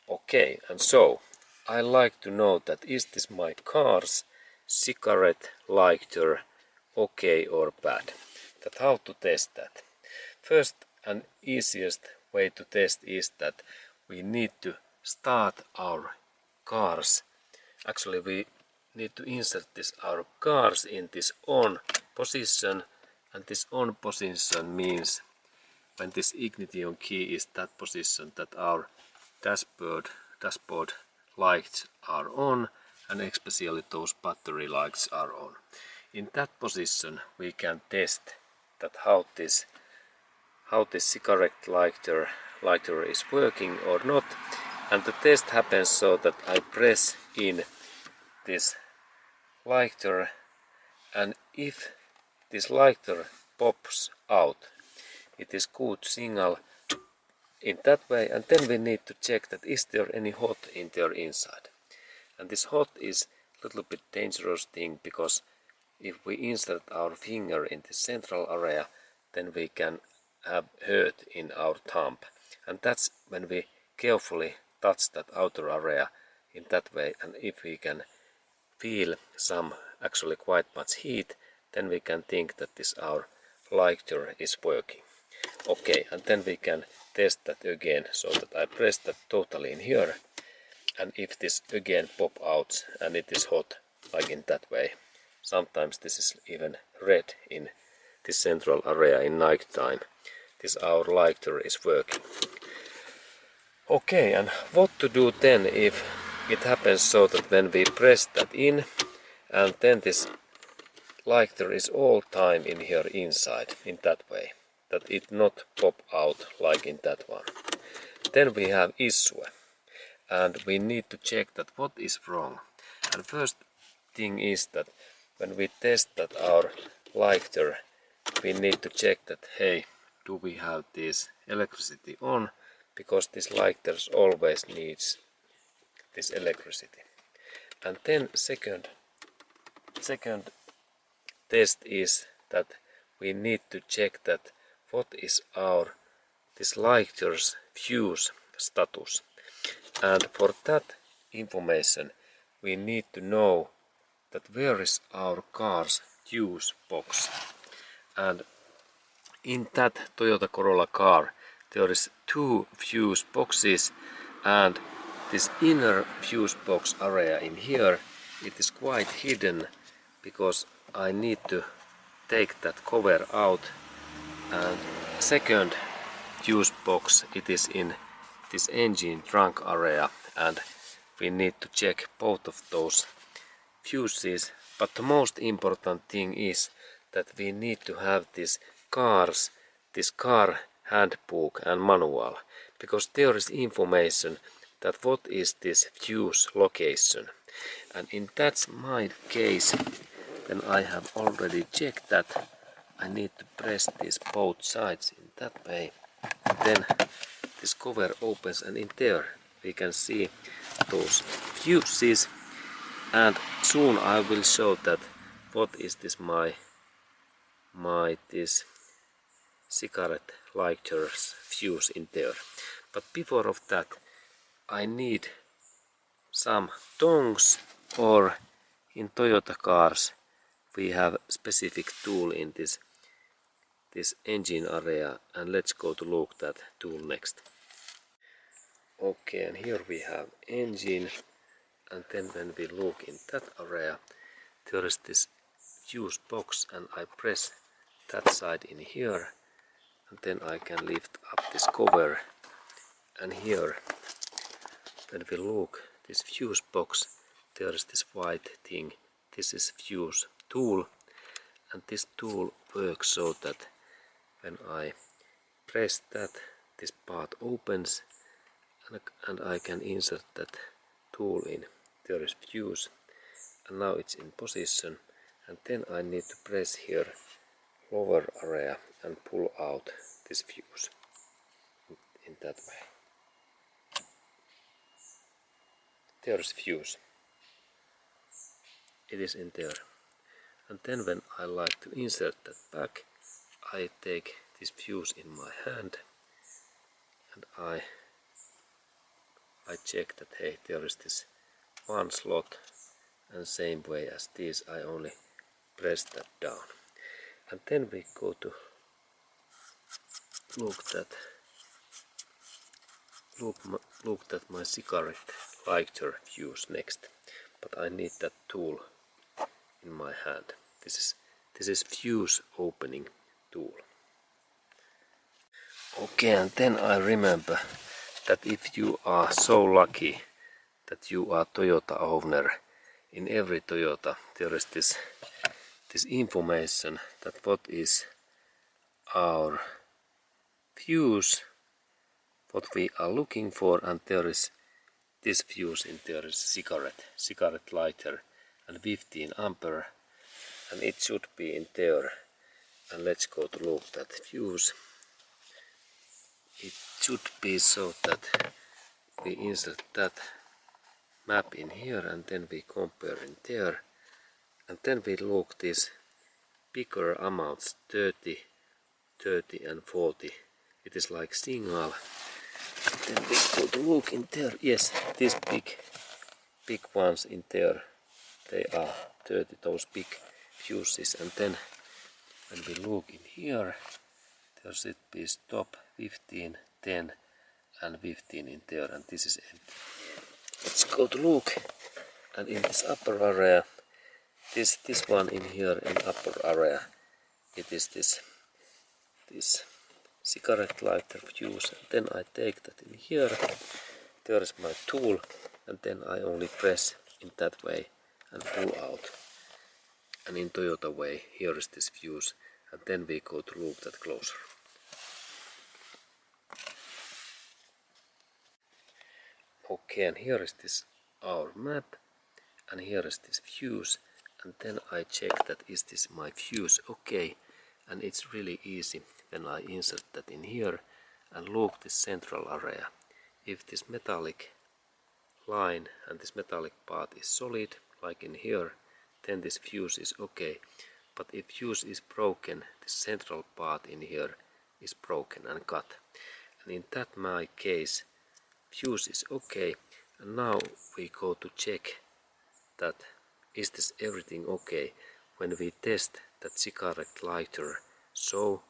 Okay, and so I like to know that is this my car's cigarette lighter okay or bad? That how to test that? First and easiest way to test is that we need to start our cars. Actually we need to insert our cars in this on position, and this on position means when this ignition key is that position that our dashboard lights are on, and especially those battery lights are on. In that position we can test that how this cigarette lighter is working or not, and the test happens so that I press in this lighter, and if this lighter pops out, it is good signal in that way, and then we need to check that is there any hot in there inside. And this hot is a little bit dangerous thing, because if we insert our finger in the central area, then we can have hurt in our thumb, and that's when we carefully touch that outer area in that way, and if we can feel some actually quite much heat, then we can think that this our lighter is working. Okay, and then we can test that again, so that I press that totally in here, and if this again pop out and it is hot like in that way, sometimes this is even red in this central area in night time, this our lighter is working. Okay, and what to do then if it happens so that when we press that in, and then this lighter is all time in here inside in that way, that it not pop out like in that one, then we have issue, and we need to check that what is wrong. And first thing is that when we test that our lighter, we need to check that hey, do we have this electricity on, because this lighters always needs this electricity. And then second test is that we need to check that what is our this lighter's fuse status, and for that information we need to know that where is our car's fuse box. And in that Toyota Corolla car there is two fuse boxes, and this inner fuse box area in here, it is quite hidden, because I need to take that cover out, and second fuse box, it is in this engine trunk area, and we need to check both of those fuses. But the most important thing is that we need to have this car handbook and manual, because there is information that what is this fuse location. And in that's my case, then I have already checked that I need to press these both sides in that way, and then this cover opens, and in there we can see those fuses, and soon I will show that what is this my this cigarette lighter's fuse in there. But before of that I need some tongs, or in Toyota cars we have specific tool in this engine area, and let's go to look that tool next. Okay, and here we have engine, and then when we look in that area, there is this fuse box, and I press that side in here, and then I can lift up this cover, and here when we look this fuse box, there is this white thing, this is fuse tool, and this tool works so that when I press that, this part opens, and I can insert that tool in. There is fuse, and now it's in position, and then I need to press here lower area and pull out this fuse in that way. There's fuse, it is in there, and then when I like to insert that back, I take this fuse in my hand, and I I check that hey, there is this one slot, and same way as this I only press that down. And then we go to look that my cigarette lighter fuse next, but I need that tool in my hand. This is fuse opening tool. Okay, and then I remember that if you are so lucky that you are Toyota owner, in every Toyota there is this information that what is our fuse, what we are looking for, and there is this fuse in there is cigarette lighter and 15 ampere, and it should be in there. And let's go to look that fuse. It should be so that we insert that map in here, and then we compare in there, and then we look these bigger amounts, 30 and 40. It is like signal. Then we go to look in there. Yes, these big ones in there, they are 30, those big fuses. And then when we look in here, there should be stop 15, 10 and 15 in there, and this is empty. Let's go to look, and in this upper area, this one in here in upper area, it is this cigarette lighter fuse. And then I take that in here, there is my tool, and then I only press in that way and pull out. And in Toyota way, here is this fuse, and then we go to look that closer. Okay, and here is this our map, and here is this fuse, and then I check that is this my fuse. Okay, and it's really easy when I insert that in here and look this central area. If this metallic line and this metallic part is solid, like in here, then this fuse is okay. But if fuse is broken, the central part in here is broken and cut. And in that my case, fuse is okay. And now we go to check that is this everything okay when we test that cigarette lighter so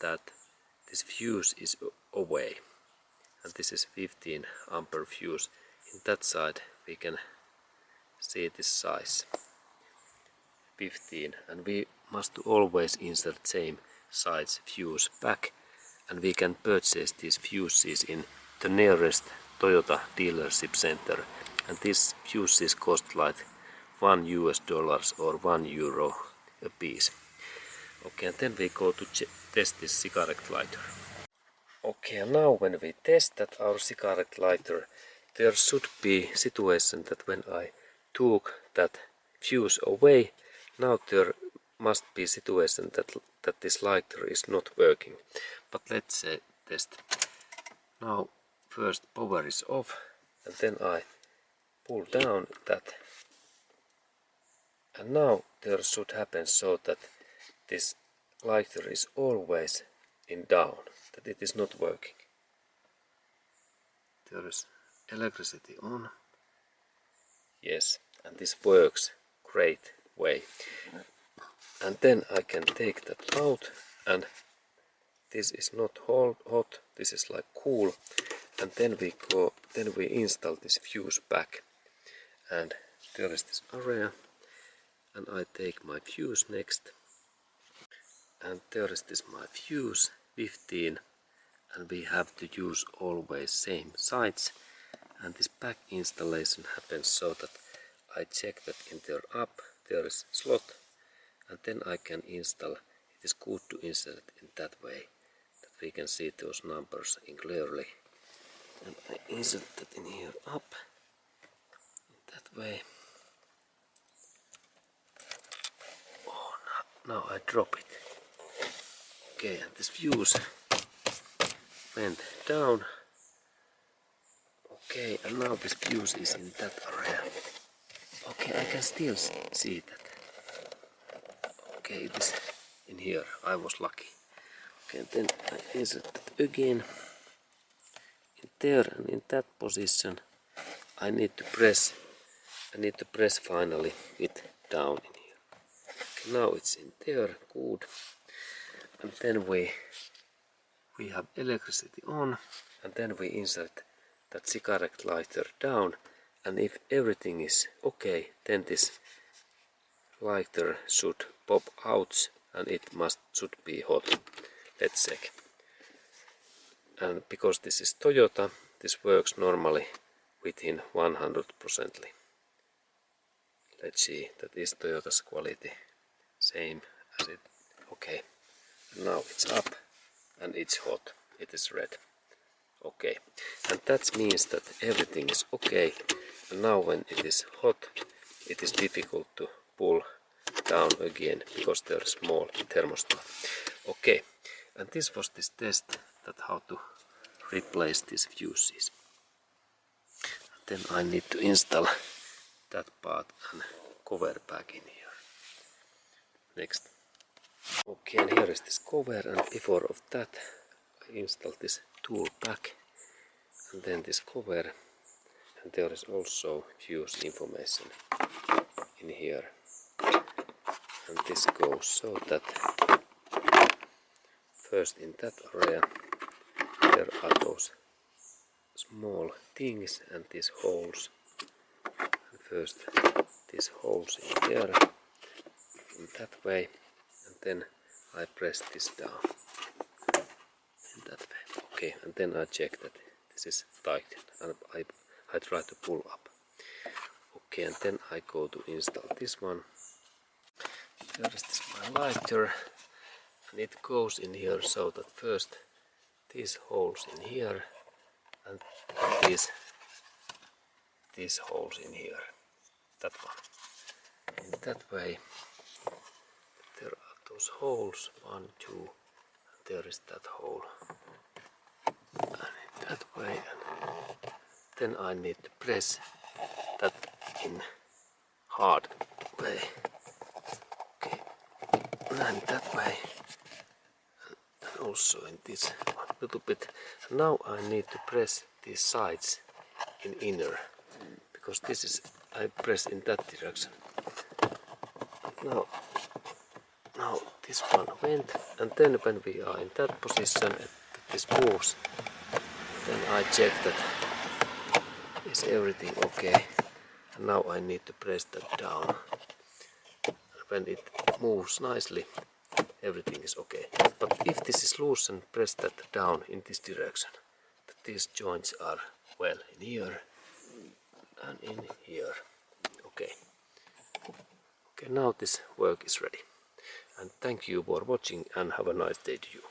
that this fuse is away. And this is 15 ampere fuse. In that side we can see this size 15, and we must always insert same size fuse back, and we can purchase these fuses in the nearest Toyota dealership center, and these fuses cost like $1 or €1 a piece. Okay, and then we go to test this cigarette lighter. Okay, and now when we test that our cigarette lighter, there should be situation that when I took that fuse away, now there must be situation that this lighter is not working. But let's say test. Now first power is off, and then I pull down that, and now there should happen so that this lighter is always in down, that it is not working. There is electricity on. Yes, and this works great way. And then I can take that out, and this is not hot, this is like cool. And then we install this fuse back, and there is this area, and I take my fuse next, and there is this my fuse 15, and we have to use always same sides. And this back installation happens so that I check that in there up there is slot, and then I can install. It is good to insert in that way that we can see those numbers in clearly. And I insert that in here up in that way. Oh, now I drop it. Okay, and this fuse went down. Okay, and now this fuse is in that area. Okay, I can still see that. Okay, it is in here. I was lucky. Okay, then I insert that again in there, and in that position I need to press finally it down in here. Okay, now it's in there, good. And then we have electricity on, and then we insert that cigarette lighter down, and if everything is okay, then this lighter should pop out and it should be hot. Let's check. And because this is Toyota, this works normally within 100%. Let's see, that is Toyota's quality. Same as it. Okay. Now it's up and it's hot. It is red. Okay. And that means that everything is okay. And now when it is hot, it is difficult to pull down again because there is small thermostat. Okay. And this was this test that how to replace these fuses. Then I need to install that part and cover back in here. Next. Okay, and here is this cover, and before of that I install this tool back and then this cover, and there is also fuse information in here. And this goes so that first in that area there are those small things and these holes. And first these holes in there in that way, and then I press this down in that way. Okay, and then I check that this is tight, and I try to pull up. Okay, and then I go to install this one. There is this my lighter, and it goes in here so that first these holes in here and these holes in here, that one. In that way there are those holes, 1, 2, and there is that hole. And in that way, and then I need to press that in hard way. Okay, and that way, and also in this one little bit. Now I need to press these sides in inner, because this is, I press in that direction. Now this one went, and then when we are in that position, this moves, then I check that is everything okay. And now I need to press that down. When it moves nicely, everything is okay. But if this is loose, and press that down in this direction, that these joints are well in here and in here. Okay. Okay, now this work is ready. And thank you for watching, and have a nice day to you.